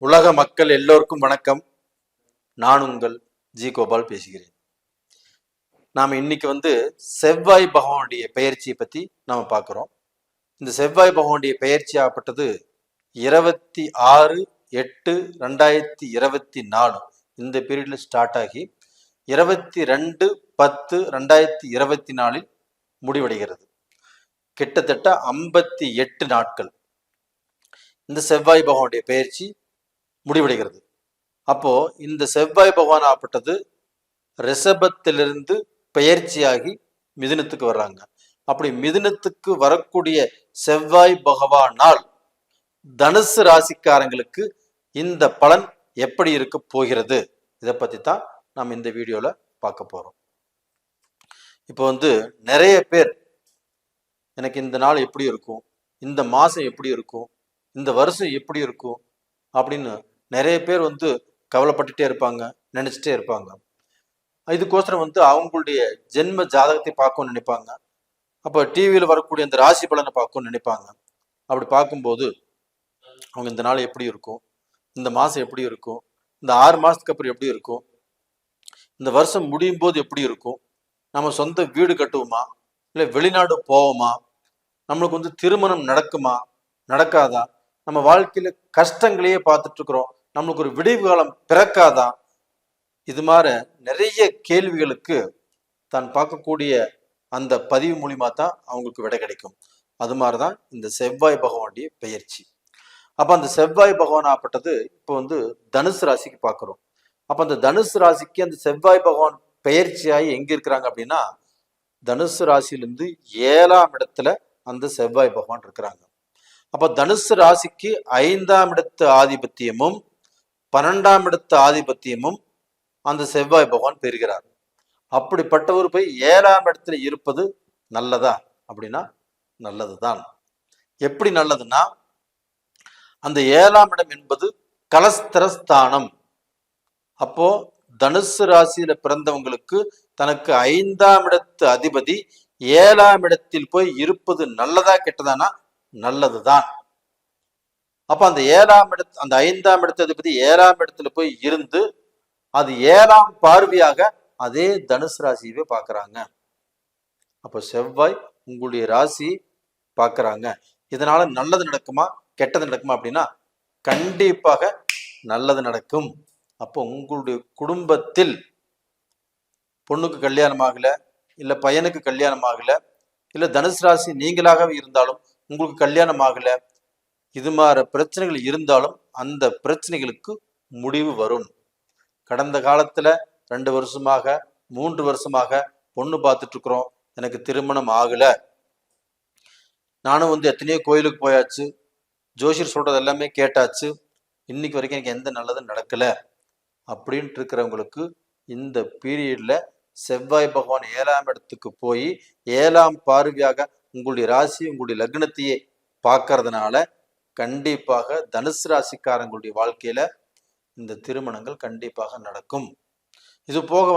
உலக மக்கள் எல்லோருக்கும் வணக்கம். நான் உங்கள் ஜி கோபால் பேசுகிறேன். நாம் இன்னைக்கு செவ்வாய் பகவானுடைய பெயர்ச்சியை பற்றி நாம் பார்க்குறோம். இந்த செவ்வாய் பகவானுடைய பெயர்ச்சி ஆகப்பட்டது 26/8/2024 இந்த பீரியடில் ஸ்டார்ட் ஆகி 22/10/2024 முடிவடைகிறது. கிட்டத்தட்ட 58 நாட்கள் இந்த செவ்வாய் பகவானுடைய பெயர்ச்சி முடிவடைகிறது. அப்போ இந்த செவ்வாய் பகவான் ஆப்பட்டது ரிஷபத்திலிருந்து பெயர்ச்சியாகி மிதுனத்துக்கு வர்றாங்க. அப்படி மிதுனத்துக்கு வரக்கூடிய செவ்வாய் பகவானால் தனுசு ராசிக்காரங்களுக்கு இந்த பலன் எப்படி இருக்க போகிறது, இதை பத்தி தான் நாம் இந்த வீடியோல பார்க்க போறோம். இப்போ நிறைய பேர் எனக்கு இந்த நாள் எப்படி இருக்கும், இந்த மாசம் எப்படி இருக்கும், இந்த வருஷம் எப்படி இருக்கும் அப்படின்னு நிறைய பேர் கவலைப்பட்டுட்டே இருப்பாங்க, நினைச்சிட்டே இருப்பாங்க. இதுக்கோசரம் அவங்களுடைய ஜென்ம ஜாதகத்தை பார்க்கணும்னு நினைப்பாங்க. அப்போ டிவியில் வரக்கூடிய இந்த ராசி பலனை பார்க்கணும்னு நினைப்பாங்க. அப்படி பார்க்கும்போது அவங்க இந்த நாள் எப்படி இருக்கும், இந்த மாதம் எப்படி இருக்கும், இந்த 6 மாதத்துக்கு அப்புறம் எப்படி இருக்கும், இந்த வருஷம் முடியும் போது எப்படி இருக்கும், நம்ம சொந்த வீடு கட்டுவோமா, இல்லை வெளிநாடு போவோமா, நம்மளுக்கு திருமணம் நடக்குமா நடக்காதா, நம்ம வாழ்க்கையில கஷ்டங்களையே பார்த்துட்டு இருக்கிறோம், நம்மளுக்கு ஒரு விடிவு காலம் பிறக்காதா, இது மாதிரி நிறைய கேள்விகளுக்கு தான் பார்க்கக்கூடிய அந்த பதிவு மூலியமா தான் அவங்களுக்கு விடை கிடைக்கும். அது மாதிரிதான் இந்த செவ்வாய் பகவானுடைய பெயர்ச்சி. அப்ப அந்த செவ்வாய் பகவான் ஆப்பட்டது இப்போ தனுசு ராசிக்கு பார்க்கிறோம். அப்ப அந்த தனுசு ராசிக்கு அந்த செவ்வாய் பகவான் பெயர்ச்சியாகி எங்க இருக்கிறாங்க அப்படின்னா, தனுசு ராசியிலிருந்து 7ஆம் இடத்துல அந்த செவ்வாய் பகவான் இருக்கிறாங்க. அப்ப தனுசு ராசிக்கு 5ஆம் இடத்து ஆதிபத்தியமும் 12ஆம் இடத்து ஆதிபத்தியமும் அந்த செவ்வாய் பகவான் பெறுகிறார். அப்படிப்பட்டவர் போய் 7ஆம் இடத்துல இருப்பது நல்லதா அப்படின்னா நல்லதுதான். எப்படி நல்லதுன்னா, அந்த 7ஆம் இடம் என்பது கலஸ்திரஸ்தானம். அப்போ தனுசு ராசியில பிறந்தவங்களுக்கு தனக்கு 5ஆம் இடத்து அதிபதி 7ஆம் இடத்தில் போய் இருப்பது நல்லதா கெட்டதானா நல்லதுதான். அப்ப அந்த 7ஆம் இடத்து அந்த 5ஆம் இடத்து அதிபதி 7ஆம் இடத்துல போய் இருந்து அது 7ஆம் பார்வையாக அதே தனுசு ராசியவே பார்க்கறாங்க. அப்போ செவ்வாய் உங்களுடைய ராசி பார்க்கறாங்க. இதனால நல்லது நடக்குமா கெட்டது நடக்குமா அப்படின்னா கண்டிப்பாக நல்லது நடக்கும். அப்போ உங்களுடைய குடும்பத்தில் பொண்ணுக்கு கல்யாணம் ஆகல, இல்ல பையனுக்கு கல்யாணம் ஆகல, இல்ல தனுசு ராசி நீங்களாகவே இருந்தாலும் உங்களுக்கு கல்யாணம் ஆகல, இது மாதிரி பிரச்சனைகள் இருந்தாலும் அந்த பிரச்சனைகளுக்கு முடிவு வரும். கடந்த காலத்துல 2 வருஷமாக 3 வருஷமாக பொண்ணு பார்த்துட்டு இருக்கிறோம், எனக்கு திருமணம் ஆகல, நானும் எத்தனையோ கோயிலுக்கு போயாச்சு, ஜோசியர் சொல்றது எல்லாமே கேட்டாச்சு, இன்னைக்கு வரைக்கும் எனக்கு எந்த நல்லதும் நடக்கல அப்படின்ட்டு இருக்கிறவங்களுக்கு இந்த பீரியட்ல செவ்வாய் பகவான் 7ஆம் இடத்துக்கு போய் 7ஆம் பார்வையாக உங்களுடைய ராசி உங்களுடைய லக்னத்தையே பார்க்கறதுனால கண்டிப்பாக தனுசு ராசிக்காரங்களுடைய வாழ்க்கையில இந்த திருமணங்கள் கண்டிப்பாக நடக்கும். இது போக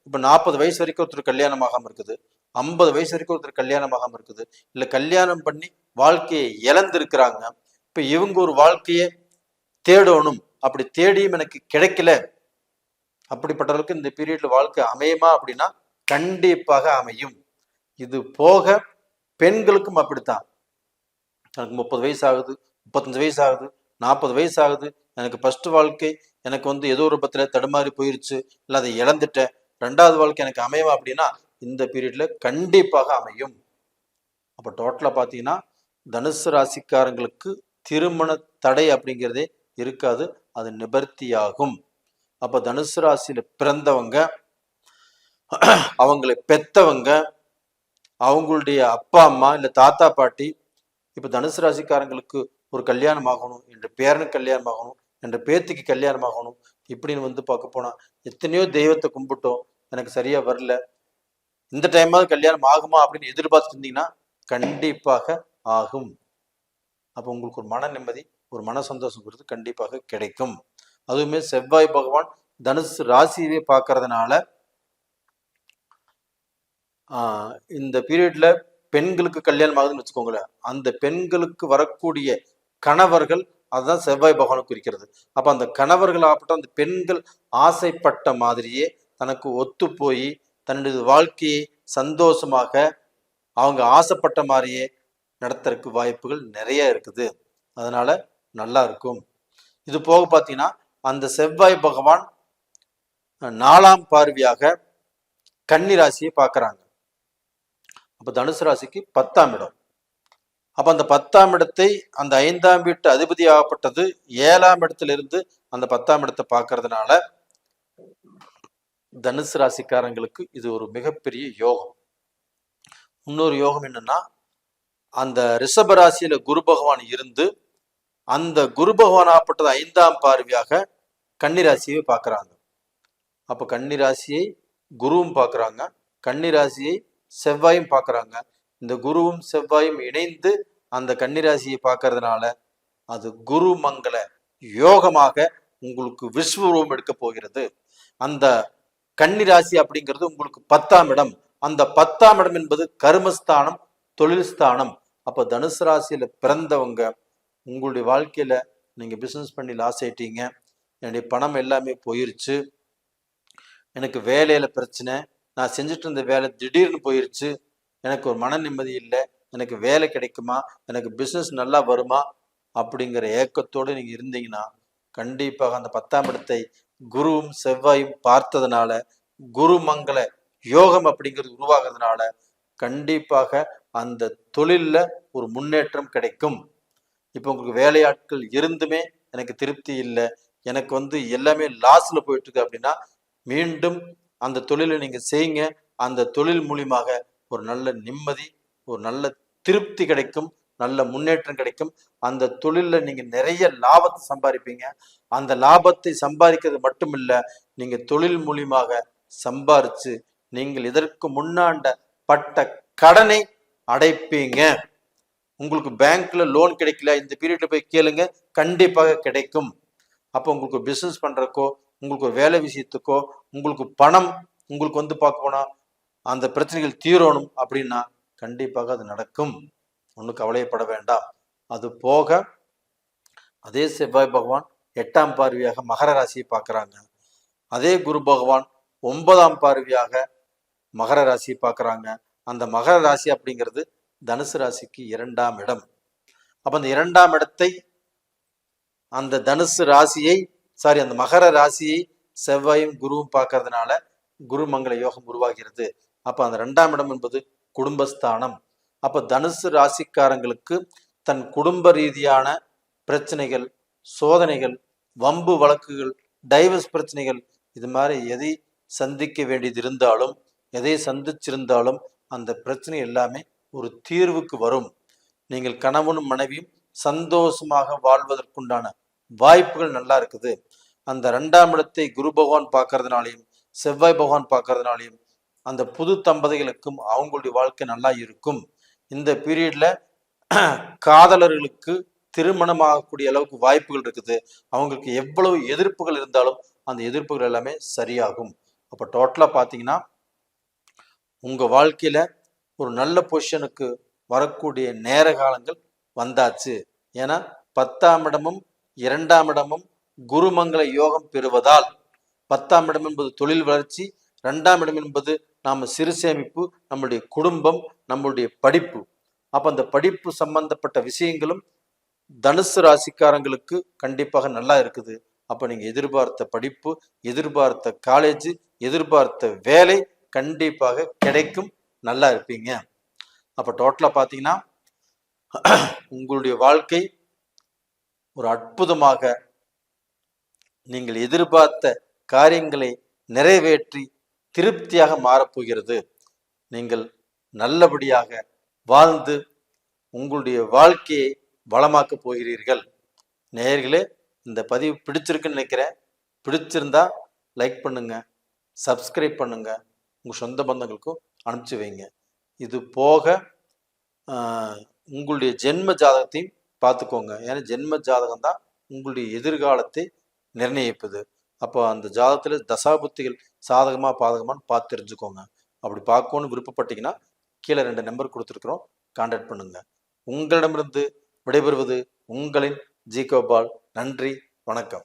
இப்ப 40 வயசு வரைக்கும் ஒருத்தர் கல்யாணம் ஆகாம இருக்குது, 50 வயசு வரைக்கும் ஒருத்தர் கல்யாணம் ஆகாம இருக்குது, இல்ல கல்யாணம் பண்ணி வாழ்க்கையை இழந்திருக்கிறாங்க. இப்ப இவங்க ஒரு வாழ்க்கையை தேடணும், அப்படி தேடியும் எனக்கு கிடைக்கல, அப்படிப்பட்டவர்களுக்கு இந்த பீரியட்ல வாழ்க்கை அமையுமா அப்படின்னா கண்டிப்பாக அமையும். இது போக பெண்களுக்கும் அப்படித்தான். எனக்கு 30 வயசு ஆகுது, 35 வயசு ஆகுது, 40 வயசு ஆகுது, எனக்கு ஃபர்ஸ்ட் வாழ்க்கை எனக்கு ஏதோ ஒரு பத்தில தடுமாறி போயிருச்சு, இல்லை அதை இழந்துட்டேன், 2வது வாழ்க்கை எனக்கு அமையுமா அப்படின்னா இந்த பீரியட்ல கண்டிப்பாக அமையும். அப்போ டோட்டலா பார்த்தீங்கன்னா தனுசு ராசிக்காரங்களுக்கு திருமண தடை அப்படிங்கிறதே இருக்காது, அது நிவர்த்தியாகும். அப்ப தனுசு ராசியில பிறந்தவங்க, அவங்களை பெத்தவங்க, அவங்களுடைய அப்பா அம்மா இல்ல தாத்தா பாட்டி, இப்ப தனுசு ராசிக்காரங்களுக்கு ஒரு கல்யாணம் ஆகணும், என்ற பேரனுக்கு கல்யாணம் ஆகணும், என்ற பேத்திக்கு கல்யாணம் ஆகணும் இப்படின்னு பார்க்க போனா எத்தனையோ தெய்வத்தை கும்பிட்டோம், எனக்கு சரியா வரல, இந்த டைமாவது கல்யாணம் ஆகுமா அப்படின்னு எதிர்பார்த்துட்டு இருந்தீங்கன்னா கண்டிப்பாக ஆகும். அப்போ உங்களுக்கு ஒரு மன நிம்மதி, ஒரு மன சந்தோஷம் கண்டிப்பாக கிடைக்கும். அதுவுமே செவ்வாய் பகவான் தனுசு ராசியவே பார்க்கறதுனால இந்த பீரியட்ல பெண்களுக்கு கல்யாணம் ஆகுதுன்னு வச்சுக்கோங்களேன், அந்த பெண்களுக்கு வரக்கூடிய கணவர்கள் அதுதான் செவ்வாய் பகவானை குறிக்கிறது. அப்ப அந்த கணவர்கள் ஆகட்டும், அந்த பெண்கள் ஆசைப்பட்ட மாதிரியே தனக்கு ஒத்து போய் தன்னுடைய வாழ்க்கையை சந்தோஷமாக அவங்க ஆசைப்பட்ட மாதிரியே நடத்துறதுக்கு வாய்ப்புகள் நிறைய இருக்குது. அதனால நல்லா இருக்கும். இது போக பார்த்தீங்கன்னா அந்த செவ்வாய் பகவான் 4ஆம் பார்வையாக கன்னி ராசியை பார்க்கறாங்க. அப்ப தனுசு ராசிக்கு 10ஆம் இடம். அப்ப அந்த 10ஆம் இடத்தை அந்த 5ஆம் வீட்டு அதிபதி ஆகப்பட்டது 7ஆம் இடத்திலிருந்து அந்த 10ஆம் இடத்தை பார்க்கறதுனால தனுசு ராசிக்காரங்களுக்கு இது ஒரு மிகப்பெரிய யோகம். இன்னொரு யோகம் என்னன்னா, அந்த ரிஷப ராசியில குரு பகவான் இருந்து அந்த குரு பகவான் ஆகப்பட்டது 5ஆம் பார்வையாக கன்னி ராசியை பார்க்கறாங்க. அப்ப கன்னி ராசியை குருவும் பார்க்கறாங்க, கன்னி ராசியை செவ்வாயும் பார்க்கறாங்க. இந்த குருவும் செவ்வாயும் இணைந்து அந்த கன்னி ராசியை பார்க்கறதுனால அது குரு மங்கள யோகமாக உங்களுக்கு விஸ்வரூபம் எடுக்க போகிறது. அந்த கன்னி ராசி அப்படிங்கிறது உங்களுக்கு 10ஆம் இடம். அந்த 10ஆம் இடம் என்பது கர்மஸ்தானம், தொழில் ஸ்தானம். அப்ப தனுசு ராசியில பிறந்தவங்க உங்களுடைய வாழ்க்கையில நீங்க பிசினஸ் பண்ணி லாஸ் ஆயிட்டீங்க, என்னுடைய பணம் எல்லாமே போயிருச்சு, எனக்கு வேலையில பிரச்சனை, நான் செஞ்சுட்டு இருந்த வேலை திடீர்னு போயிருச்சு, எனக்கு ஒரு மன நிம்மதி இல்லை, எனக்கு வேலை கிடைக்குமா, எனக்கு பிசினஸ் நல்லா வருமா அப்படிங்கிற ஏக்கத்தோடு நீங்க இருந்தீங்கன்னா கண்டிப்பாக அந்த 10ஆம் இடத்தை குருவும் செவ்வாயும் பார்த்ததுனால குரு மங்கள யோகம் அப்படிங்கிறது உருவாகிறதுனால கண்டிப்பாக அந்த தொழில்ல ஒரு முன்னேற்றம் கிடைக்கும். இப்போ உங்களுக்கு வேலையாட்கள் இருந்துமே எனக்கு திருப்தி இல்லை, எனக்கு எல்லாமே லாஸ்ல போயிட்டு இருக்கு அப்படின்னா மீண்டும் அந்த தொழிலை நீங்க செய்யுங்க. அந்த தொழில் மூலியமாக ஒரு நல்ல நிம்மதி, ஒரு நல்ல திருப்தி கிடைக்கும், நல்ல முன்னேற்றம் கிடைக்கும். அந்த தொழில்ல நீங்க நிறைய லாபத்தை சம்பாதிப்பீங்க. அந்த லாபத்தை சம்பாதிக்கிறது மட்டும் இல்ல, நீங்க தொழில் மூலியமாக சம்பாரிச்சு நீங்கள் இதற்கு முன்னாண்ட பட்ட கடனை அடைப்பீங்க. உங்களுக்கு பேங்க்ல லோன் கிடைக்கல, இந்த பீரியட்ல போய் கேளுங்க, கண்டிப்பாக கிடைக்கும். அப்போ உங்களுக்கு பிசினஸ் பண்றக்கோ, உங்களுக்கு ஒரு வேலை விஷயத்துக்கோ, உங்களுக்கு பணம் உங்களுக்கு பார்க்க போனா அந்த பிரச்சனைகள் தீரணும் அப்படின்னா கண்டிப்பாக அது நடக்கும். ஒன்றும் கவலைப்பட வேண்டாம். அது போக அதே செவ்வாய் பகவான் 8ஆம் பார்வையாக மகர ராசியை பார்க்கறாங்க. அதே குரு பகவான் 9ஆம் பார்வையாக மகர ராசியை பார்க்கறாங்க. அந்த மகர ராசி அப்படிங்கிறது தனுசு ராசிக்கு 2ஆம் இடம். அப்ப அந்த 2ஆம் இடத்தை அந்த தனுசு ராசியை அந்த மகர ராசியை செவ்வாயும் குருவும் பார்க்கறதுனால குருமங்கள யோகம் உருவாகிறது. அப்ப அந்த 2ஆம் இடம் என்பது குடும்பஸ்தானம். அப்ப தனுசு ராசிக்காரங்களுக்கு தன் குடும்ப ரீதியான பிரச்சனைகள், சோதனைகள், வம்பு வழக்குகள், டைவர்ஸ் பிரச்சனைகள், இது மாதிரி எதை சந்திக்க வேண்டியது இருந்தாலும், எதை சந்திச்சிருந்தாலும் அந்த பிரச்சனை எல்லாமே ஒரு தீர்வுக்கு வரும். நீங்கள் கணவனும் மனைவியும் சந்தோஷமாக வாழ்வதற்குண்டான வாய்ப்புகள் நல்லா இருக்குது. அந்த 2ஆம் இடத்தை குரு பகவான் பார்க்கறதுனாலையும் செவ்வாய் பகவான் பார்க்கறதுனாலையும் அந்த புது தம்பதிகளுக்கும் அவங்களுடைய வாழ்க்கை நல்லா இருக்கும். இந்த பீரியட்ல காதலர்களுக்கு திருமணம் ஆகக்கூடிய அளவுக்கு வாய்ப்புகள் இருக்குது. அவங்களுக்கு எவ்வளவு எதிர்ப்புகள் இருந்தாலும் அந்த எதிர்ப்புகள் எல்லாமே சரியாகும். அப்போ டோட்டலா பார்த்தீங்கன்னா உங்க வாழ்க்கையில ஒரு நல்ல பொசிஷனுக்கு வரக்கூடிய நேர காலங்கள் வந்தாச்சு. ஏன்னா 10ஆம் இடமும் 2ஆம் இடமும் குருமங்கள யோகம் பெறுவதால் 10ஆம் இடம் என்பது தொழில் வளர்ச்சி, 2ஆம் இடம் என்பது நாம சிறு சேமிப்பு, நம்மளுடைய குடும்பம், நம்மளுடைய படிப்பு. அப்ப அந்த படிப்பு சம்பந்தப்பட்ட விஷயங்களும் தனுசு ராசிக்காரங்களுக்கு கண்டிப்பாக நல்லா இருக்குது. அப்ப நீங்க எதிர்பார்த்த படிப்பு, எதிர்பார்த்த காலேஜ், எதிர்பார்த்த வேலை கண்டிப்பாக கிடைக்கும், நல்லா இருப்பீங்க. அப்ப டோட்டலா பாத்தீங்கன்னா உங்களுடைய வாழ்க்கை ஒரு அற்புதமாக நீங்கள் எதிர்பார்த்த காரியங்களை நிறைவேற்றி திருப்தியாக மாறப்போகிறது. நீங்கள் நல்லபடியாக வாழ்ந்து உங்களுடைய வாழ்க்கையை வளமாக்க போகிறீர்கள். நேயர்களே, இந்த பதிவு பிடிச்சிருக்குன்னு நினைக்கிறேன். பிடிச்சிருந்தா லைக் பண்ணுங்க, சப்ஸ்கிரைப் பண்ணுங்க, உங்கள் சொந்த பந்தங்களுக்கும் அனுப்பிச்சு வைங்க. இது போக உங்களுடைய ஜென்ம ஜாதகத்தையும் பார்த்துக்கோங்க. ஏன்னா ஜென்ம ஜாதகம் தான் உங்களுடைய எதிர்காலத்தை நிர்ணயிப்பது. அப்போ அந்த ஜாதகத்தில் தசாபுத்திகள் சாதகமா பாதகமானு பார்த்து தெரிஞ்சுக்கோங்க. அப்படி பார்க்கணும்னு விருப்பப்பட்டீங்கன்னா கீழே 2 நம்பர் கொடுத்துருக்குறோம், கான்டாக்ட் பண்ணுங்க. உங்களிடமிருந்து விடைபெறுவது உங்களின் ஜி கோபால். நன்றி, வணக்கம்.